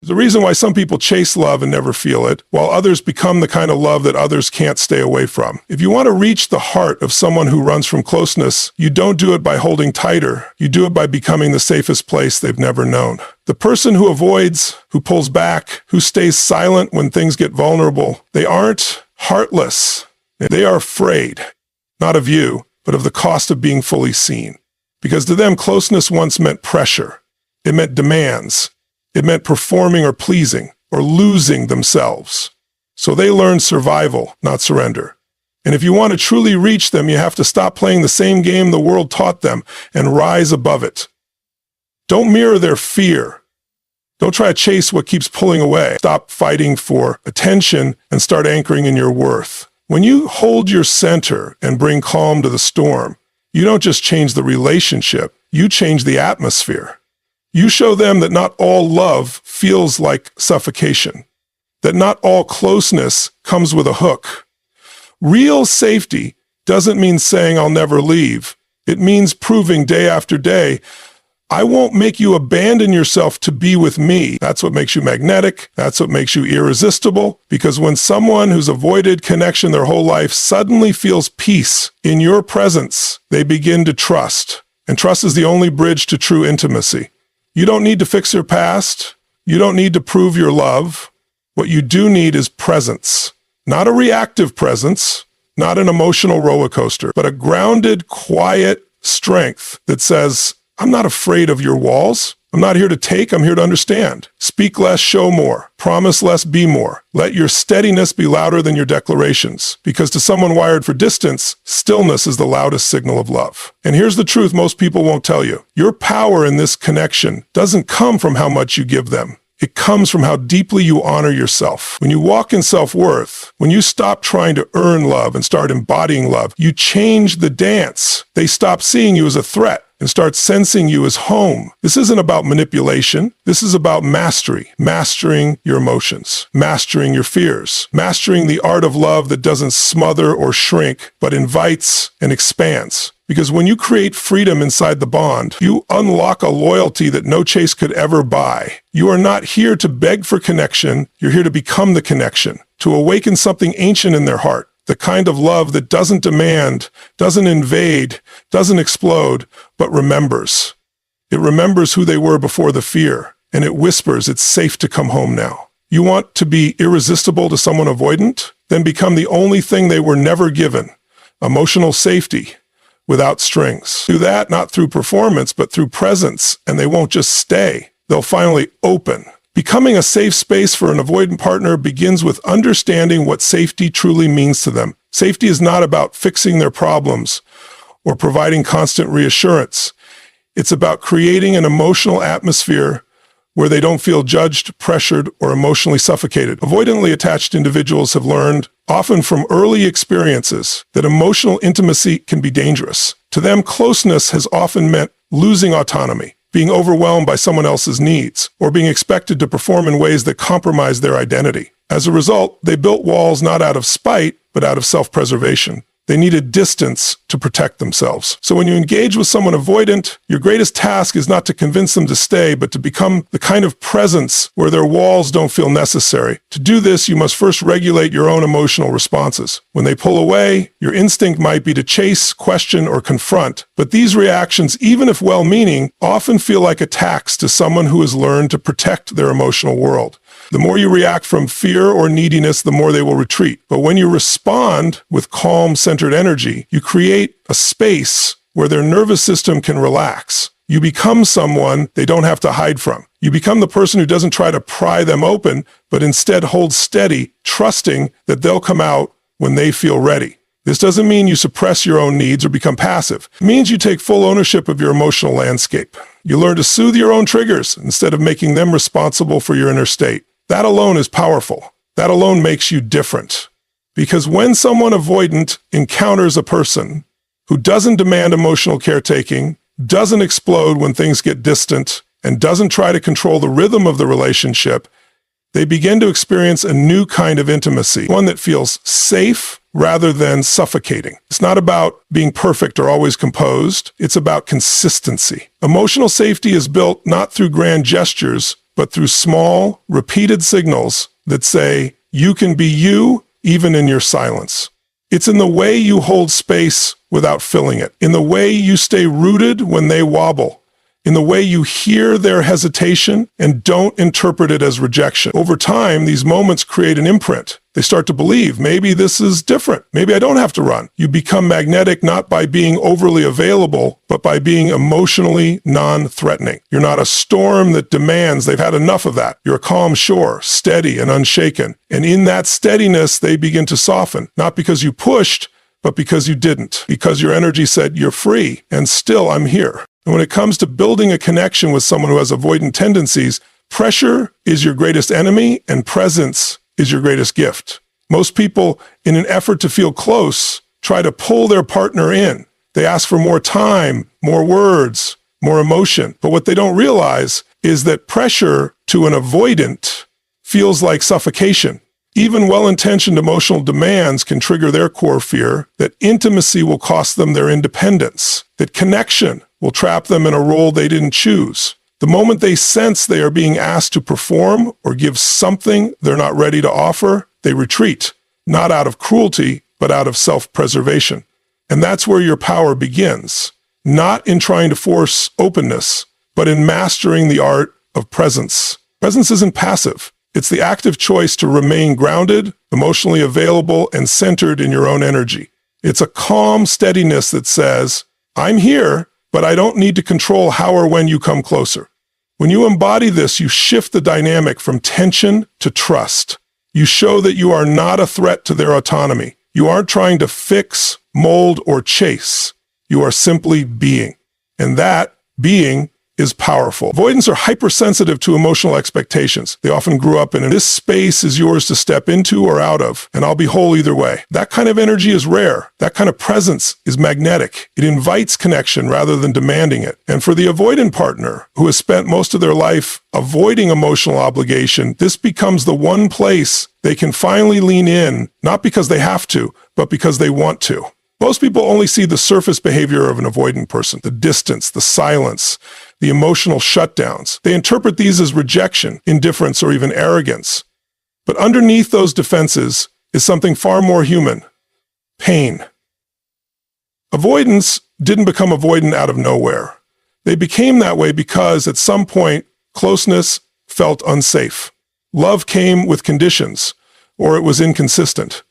The reason why some people chase love and never feel it, while others become the kind of love that others can't stay away from. If you want to reach the heart of someone who runs from closeness, you don't do it by holding tighter. You do it by becoming the safest place they've never known. The person who avoids, who pulls back, who stays silent when things get vulnerable, they aren't heartless. They are afraid, not of you, but of the cost of being fully seen. Because to them, closeness once meant pressure. It meant demands. It meant performing or pleasing or losing themselves. So they learned survival, not surrender. And if you want to truly reach them, you have to stop playing the same game the world taught them and rise above it. Don't mirror their fear. Don't try to chase what keeps pulling away. Stop fighting for attention and start anchoring in your worth. When you hold your center and bring calm to the storm, you don't just change the relationship, you change the atmosphere. You show them that not all love feels like suffocation, that not all closeness comes with a hook. Real safety doesn't mean saying I'll never leave. It means proving day after day, I won't make you abandon yourself to be with me. That's what makes you magnetic. That's what makes you irresistible. Because when someone who's avoided connection their whole life suddenly feels peace in your presence, they begin to trust. And trust is the only bridge to true intimacy. You don't need to fix your past. You don't need to prove your love. What you do need is presence. Not a reactive presence, not an emotional roller coaster, but a grounded, quiet strength that says, I'm not afraid of your walls. I'm not here to take, I'm here to understand. Speak less, show more. Promise less, be more. Let your steadiness be louder than your declarations. Because to someone wired for distance, stillness is the loudest signal of love. And here's the truth most people won't tell you. Your power in this connection doesn't come from how much you give them. It comes from how deeply you honor yourself. When you walk in self-worth, when you stop trying to earn love and start embodying love, you change the dance. They stop seeing you as a threat and start sensing you as home. This isn't about manipulation. This is about mastery. Mastering your emotions, mastering your fears, mastering the art of love that doesn't smother or shrink, but invites and expands. Because when you create freedom inside the bond, you unlock a loyalty that no chase could ever buy. You are not here to beg for connection. You're here to become the connection, to awaken something ancient in their heart. The kind of love that doesn't demand, doesn't invade, doesn't explode, but remembers. It remembers who they were before the fear, and it whispers it's safe to come home now. You want to be irresistible to someone avoidant? Then become the only thing they were never given, emotional safety without strings. Do that not through performance, but through presence, and they won't just stay. They'll finally open. Becoming a safe space for an avoidant partner begins with understanding what safety truly means to them. Safety is not about fixing their problems or providing constant reassurance. It's about creating an emotional atmosphere where they don't feel judged, pressured, or emotionally suffocated. Avoidantly attached individuals have learned, often from early experiences, that emotional intimacy can be dangerous. To them, closeness has often meant losing autonomy, being overwhelmed by someone else's needs, or being expected to perform in ways that compromise their identity. As a result, they built walls not out of spite, but out of self-preservation. They needed distance to protect themselves. So when you engage with someone avoidant, your greatest task is not to convince them to stay, but to become the kind of presence where their walls don't feel necessary. To do this, you must first regulate your own emotional responses. When they pull away, your instinct might be to chase, question, or confront. But these reactions, even if well-meaning, often feel like attacks to someone who has learned to protect their emotional world. The more you react from fear or neediness, the more they will retreat. But when you respond with calm, centered energy, you create a space where their nervous system can relax. You become someone they don't have to hide from. You become the person who doesn't try to pry them open, but instead holds steady, trusting that they'll come out when they feel ready. This doesn't mean you suppress your own needs or become passive. It means you take full ownership of your emotional landscape. You learn to soothe your own triggers instead of making them responsible for your inner state. That alone is powerful. That alone makes you different. Because when someone avoidant encounters a person who doesn't demand emotional caretaking, doesn't explode when things get distant, and doesn't try to control the rhythm of the relationship, they begin to experience a new kind of intimacy, one that feels safe rather than suffocating. It's not about being perfect or always composed. It's about consistency. Emotional safety is built not through grand gestures, but through small, repeated signals that say, you can be you even in your silence. It's in the way you hold space without filling it, in the way you stay rooted when they wobble, in the way you hear their hesitation and don't interpret it as rejection. Over time, these moments create an imprint. They start to believe, maybe this is different. Maybe I don't have to run. You become magnetic not by being overly available, but by being emotionally non-threatening. You're not a storm that demands they've had enough of that. You're a calm shore, steady and unshaken. And in that steadiness, they begin to soften, not because you pushed, but because you didn't, because your energy said, you're free, and still I'm here. And when it comes to building a connection with someone who has avoidant tendencies, pressure is your greatest enemy and presence is your greatest gift. Most people, in an effort to feel close, try to pull their partner in. They ask for more time, more words, more emotion. But what they don't realize is that pressure to an avoidant feels like suffocation. Even well-intentioned emotional demands can trigger their core fear that intimacy will cost them their independence, that connection will trap them in a role they didn't choose. The moment they sense they are being asked to perform or give something they're not ready to offer, they retreat, not out of cruelty, but out of self-preservation. And that's where your power begins, not in trying to force openness, but in mastering the art of presence. Presence isn't passive. It's the active choice to remain grounded, emotionally available, and centered in your own energy. It's a calm steadiness that says, I'm here, but I don't need to control how or when you come closer. When you embody this, you shift the dynamic from tension to trust. You show that you are not a threat to their autonomy. You aren't trying to fix, mold, or chase. You are simply being. And that being is powerful. Avoidants are hypersensitive to emotional expectations. They often grew up in this space is yours to step into or out of, and I'll be whole either way. That kind of energy is rare. That kind of presence is magnetic. It invites connection rather than demanding it. And for the avoidant partner who has spent most of their life avoiding emotional obligation, this becomes the one place they can finally lean in, not because they have to, but because they want to. Most people only see the surface behavior of an avoidant person, the distance, the silence, the emotional shutdowns. They interpret these as rejection, indifference, or even arrogance. But underneath those defenses is something far more human: pain. Avoidants didn't become avoidant out of nowhere. They became that way because at some point, closeness felt unsafe. Love came with conditions, or it was inconsistent,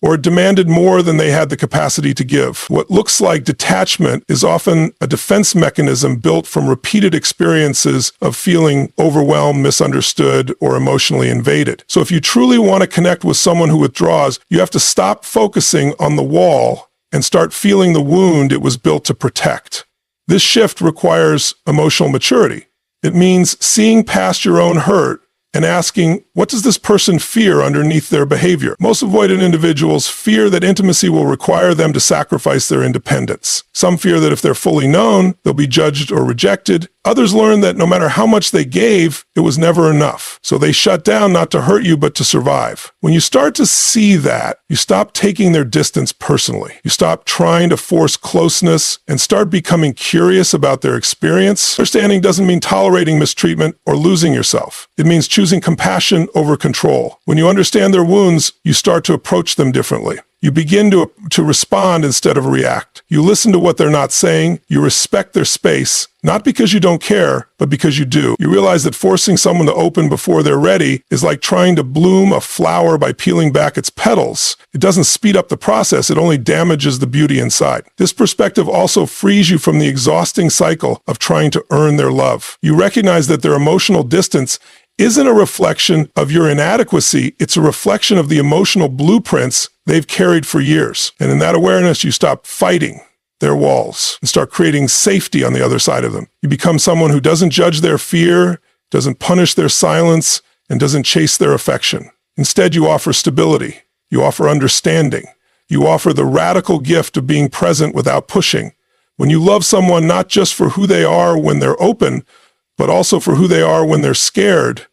or it demanded more than they had the capacity to give. What looks like detachment is often a defense mechanism built from repeated experiences of feeling overwhelmed, misunderstood, or emotionally invaded. So if you truly want to connect with someone who withdraws, you have to stop focusing on the wall and start feeling the wound it was built to protect. This shift requires emotional maturity. It means seeing past your own hurt and asking, what does this person fear underneath their behavior? Most avoidant individuals fear that intimacy will require them to sacrifice their independence. Some fear that if they're fully known, they'll be judged or rejected. Others learn that no matter how much they gave, it was never enough. So they shut down not to hurt you, but to survive. When you start to see that, you stop taking their distance personally. You stop trying to force closeness and start becoming curious about their experience. Understanding doesn't mean tolerating mistreatment or losing yourself. It means choosing compassion over control. When you understand their wounds, you start to approach them differently. You begin to respond instead of react. You listen to what they're not saying. You respect their space, not because you don't care, but because you do. You realize that forcing someone to open before they're ready is like trying to bloom a flower by peeling back its petals. It doesn't speed up the process, it only damages the beauty inside. This perspective also frees you from the exhausting cycle of trying to earn their love. You recognize that their emotional distance isn't a reflection of your inadequacy, it's a reflection of the emotional blueprints they've carried for years. And in that awareness, you stop fighting their walls and start creating safety on the other side of them. You become someone who doesn't judge their fear, doesn't punish their silence, and doesn't chase their affection. Instead, you offer stability. You offer understanding. You offer the radical gift of being present without pushing. When you love someone not just for who they are when they're open, but also for who they are when they're scared,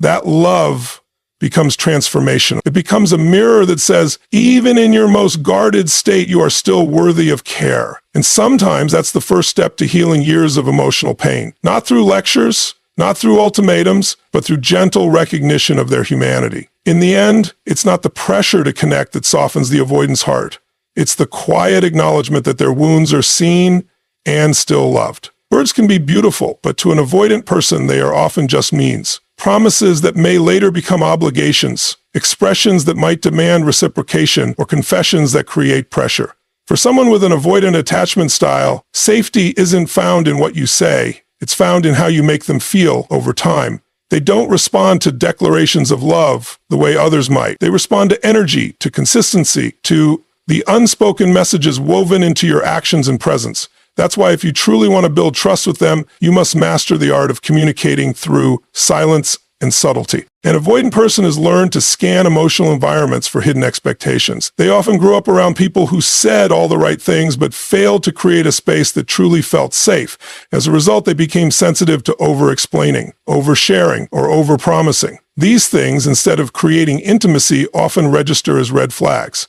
that love becomes transformational. It becomes a mirror that says, even in your most guarded state, you are still worthy of care. And sometimes that's the first step to healing years of emotional pain. Not through lectures, not through ultimatums, but through gentle recognition of their humanity. In the end, it's not the pressure to connect that softens the avoidance heart. It's the quiet acknowledgement that their wounds are seen and still loved. Words can be beautiful, but to an avoidant person, they are often just means. Promises that may later become obligations, expressions that might demand reciprocation, or confessions that create pressure. For someone with an avoidant attachment style, safety isn't found in what you say. It's found in how you make them feel over time. They don't respond to declarations of love the way others might. They respond to energy, to consistency, to the unspoken messages woven into your actions and presence. That's why if you truly want to build trust with them, you must master the art of communicating through silence and subtlety. An avoidant person has learned to scan emotional environments for hidden expectations. They often grew up around people who said all the right things but failed to create a space that truly felt safe. As a result, they became sensitive to over-explaining, oversharing, or over-promising. These things, instead of creating intimacy, often register as red flags.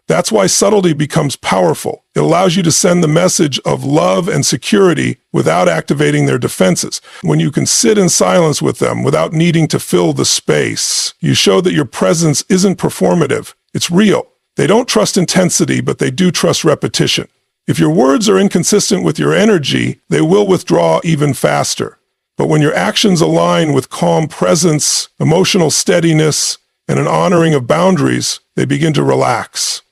That's why subtlety becomes powerful. It allows you to send the message of love and security without activating their defenses. When you can sit in silence with them without needing to fill the space, you show that your presence isn't performative. It's real. They don't trust intensity, but they do trust repetition. If your words are inconsistent with your energy, they will withdraw even faster. But when your actions align with calm presence, emotional steadiness, and an honoring of boundaries, they begin to relax.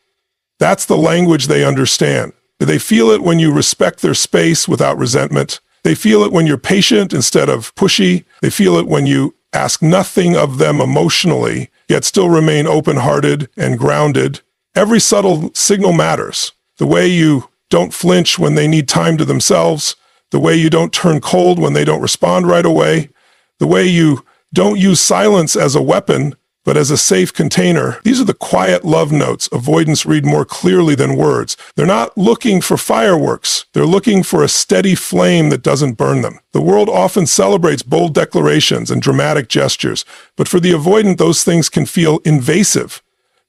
That's the language they understand. They feel it when you respect their space without resentment. They feel it when you're patient instead of pushy. They feel it when you ask nothing of them emotionally, yet still remain open-hearted and grounded. Every subtle signal matters. The way you don't flinch when they need time to themselves, the way you don't turn cold when they don't respond right away, the way you don't use silence as a weapon, but as a safe container. These are the quiet love notes avoidants read more clearly than words. They're not looking for fireworks. They're looking for a steady flame that doesn't burn them. The world often celebrates bold declarations and dramatic gestures, but for the avoidant, those things can feel invasive.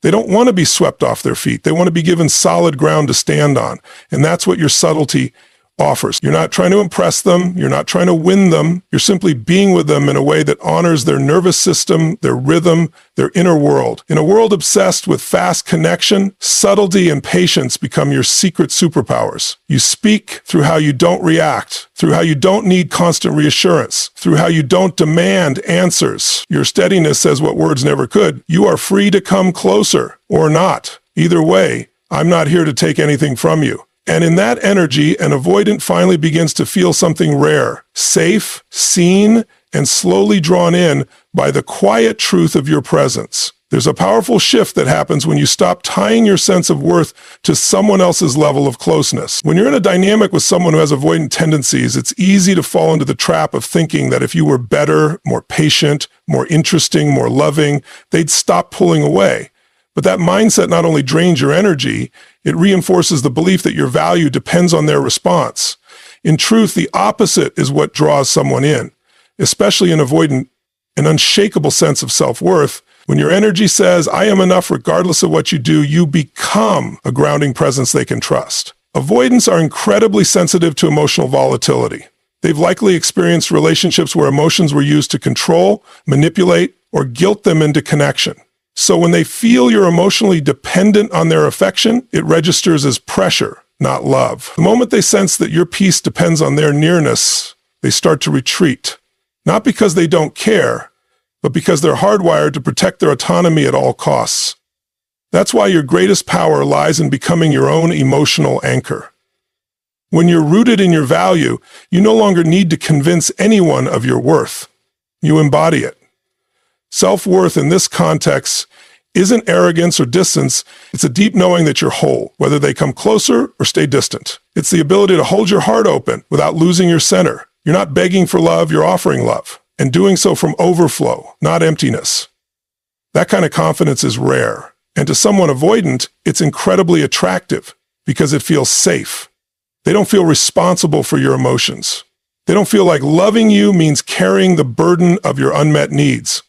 They don't want to be swept off their feet. They want to be given solid ground to stand on, and that's what your subtlety offers. You're not trying to impress them. You're not trying to win them. You're simply being with them in a way that honors their nervous system, their rhythm, their inner world. In a world obsessed with fast connection, subtlety and patience become your secret superpowers. You speak through how you don't react, through how you don't need constant reassurance, through how you don't demand answers. Your steadiness says what words never could. You are free to come closer or not. Either way, I'm not here to take anything from you. And in that energy, an avoidant finally begins to feel something rare, safe, seen, and slowly drawn in by the quiet truth of your presence. There's a powerful shift that happens when you stop tying your sense of worth to someone else's level of closeness. When you're in a dynamic with someone who has avoidant tendencies, it's easy to fall into the trap of thinking that if you were better, more patient, more interesting, more loving, they'd stop pulling away. But that mindset not only drains your energy, it reinforces the belief that your value depends on their response. In truth, the opposite is what draws someone in, especially an avoidant, an unshakable sense of self-worth. When your energy says, I am enough regardless of what you do, you become a grounding presence they can trust. Avoidants are incredibly sensitive to emotional volatility. They've likely experienced relationships where emotions were used to control, manipulate, or guilt them into connection. So when they feel you're emotionally dependent on their affection, it registers as pressure, not love. The moment they sense that your peace depends on their nearness, they start to retreat. Not because they don't care, but because they're hardwired to protect their autonomy at all costs. That's why your greatest power lies in becoming your own emotional anchor. When you're rooted in your value, you no longer need to convince anyone of your worth. You embody it. Self-worth in this context isn't arrogance or distance. It's a deep knowing that you're whole, whether they come closer or stay distant. It's the ability to hold your heart open without losing your center. You're not begging for love, you're offering love, and doing so from overflow, not emptiness. That kind of confidence is rare, and to someone avoidant, it's incredibly attractive because it feels safe. They don't feel responsible for your emotions. They don't feel like loving you means carrying the burden of your unmet needs.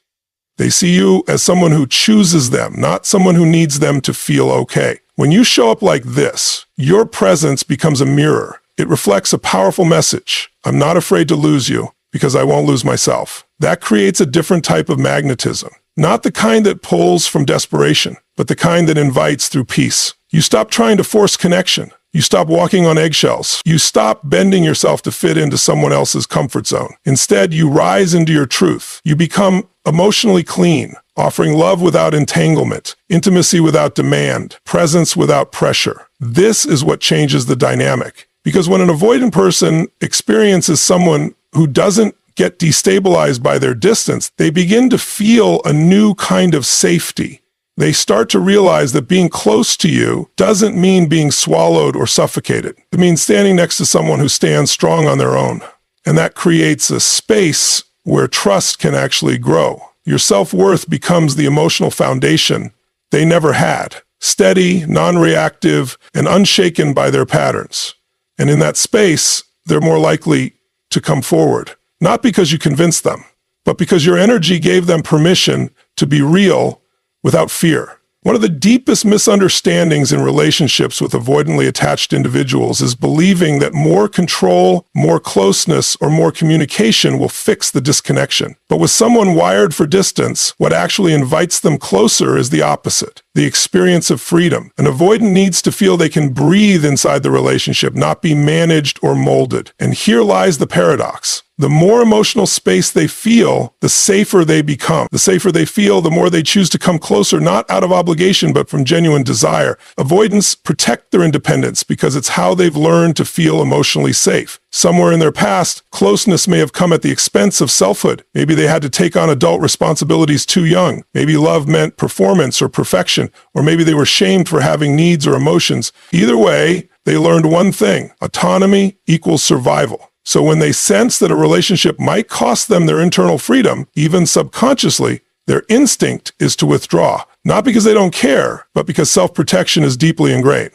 They see you as someone who chooses them, not someone who needs them to feel okay. When you show up like this, your presence becomes a mirror. It reflects a powerful message. I'm not afraid to lose you. because I won't lose myself. That creates a different type of magnetism. Not the kind that pulls from desperation, but the kind that invites through peace. You stop trying to force connection. You stop walking on eggshells. You stop bending yourself to fit into someone else's comfort zone. Instead, you rise into your truth. You become emotionally clean, offering love without entanglement, intimacy without demand, presence without pressure. This is what changes the dynamic. Because when an avoidant person experiences someone who doesn't get destabilized by their distance, they begin to feel a new kind of safety. They start to realize that being close to you doesn't mean being swallowed or suffocated. It means standing next to someone who stands strong on their own. And that creates a space where trust can actually grow. Your self-worth becomes the emotional foundation they never had, steady, non-reactive, and unshaken by their patterns. And in that space, they're more likely to come forward. Not because you convinced them, but because your energy gave them permission to be real without fear. One of the deepest misunderstandings in relationships with avoidantly attached individuals is believing that more control, more closeness, or more communication will fix the disconnection. But with someone wired for distance, what actually invites them closer is the opposite, the experience of freedom. An avoidant needs to feel they can breathe inside the relationship, not be managed or molded. And here lies the paradox. The more emotional space they feel, the safer they become. The safer they feel, the more they choose to come closer, not out of obligation, but from genuine desire. Avoidants protect their independence because it's how they've learned to feel emotionally safe. Somewhere in their past, closeness may have come at the expense of selfhood. Maybe they had to take on adult responsibilities too young. Maybe love meant performance or perfection, or maybe they were shamed for having needs or emotions. Either way, they learned one thing: autonomy equals survival. So when they sense that a relationship might cost them their internal freedom, even subconsciously, their instinct is to withdraw. Not because they don't care, but because self-protection is deeply ingrained.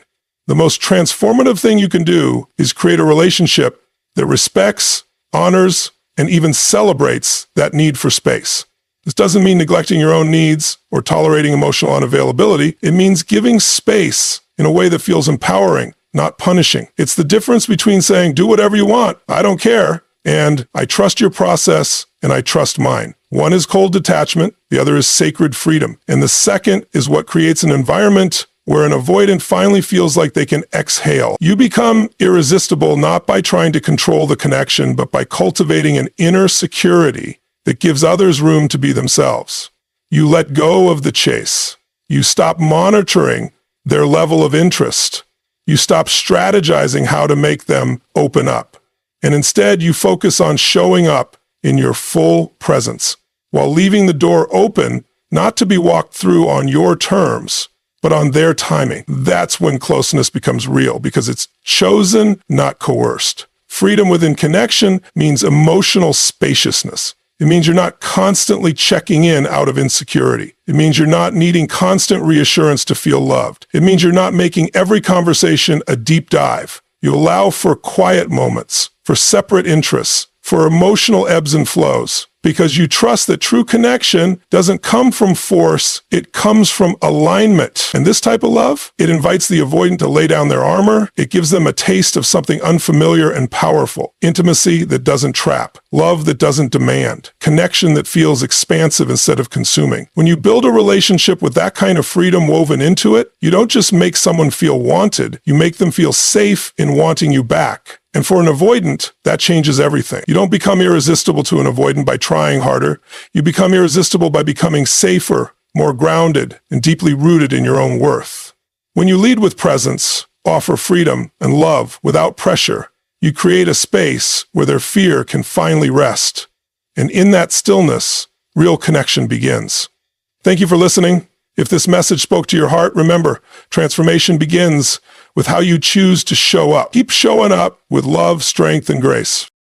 The most transformative thing you can do is create a relationship that respects, honors, and even celebrates that need for space. This doesn't mean neglecting your own needs or tolerating emotional unavailability. It means giving space in a way that feels empowering, not punishing. It's the difference between saying, do whatever you want, I don't care, and I trust your process and I trust mine. One is cold detachment, the other is sacred freedom. And the second is what creates an environment where an avoidant finally feels like they can exhale. You become irresistible not by trying to control the connection, but by cultivating an inner security that gives others room to be themselves. You let go of the chase. You stop monitoring their level of interest. You stop strategizing how to make them open up. And instead, you focus on showing up in your full presence, while leaving the door open, not to be walked through on your terms, but on their timing. That's when closeness becomes real, because it's chosen, not coerced. Freedom within connection means emotional spaciousness. It means you're not constantly checking in out of insecurity. It means you're not needing constant reassurance to feel loved. It means you're not making every conversation a deep dive. You allow for quiet moments, for separate interests, for emotional ebbs and flows, because you trust that true connection doesn't come from force, it comes from alignment. And this type of love, it invites the avoidant to lay down their armor. It gives them a taste of something unfamiliar and powerful. Intimacy that doesn't trap. Love that doesn't demand. Connection that feels expansive instead of consuming. When you build a relationship with that kind of freedom woven into it, you don't just make someone feel wanted, you make them feel safe in wanting you back. And for an avoidant, that changes everything. You don't become irresistible to an avoidant by trying harder. You become irresistible by becoming safer, more grounded, and deeply rooted in your own worth. When you lead with presence, offer freedom and love without pressure, you create a space where their fear can finally rest. And in that stillness, real connection begins. Thank you for listening. If this message spoke to your heart, remember, transformation begins with how you choose to show up. Keep showing up with love, strength, and grace.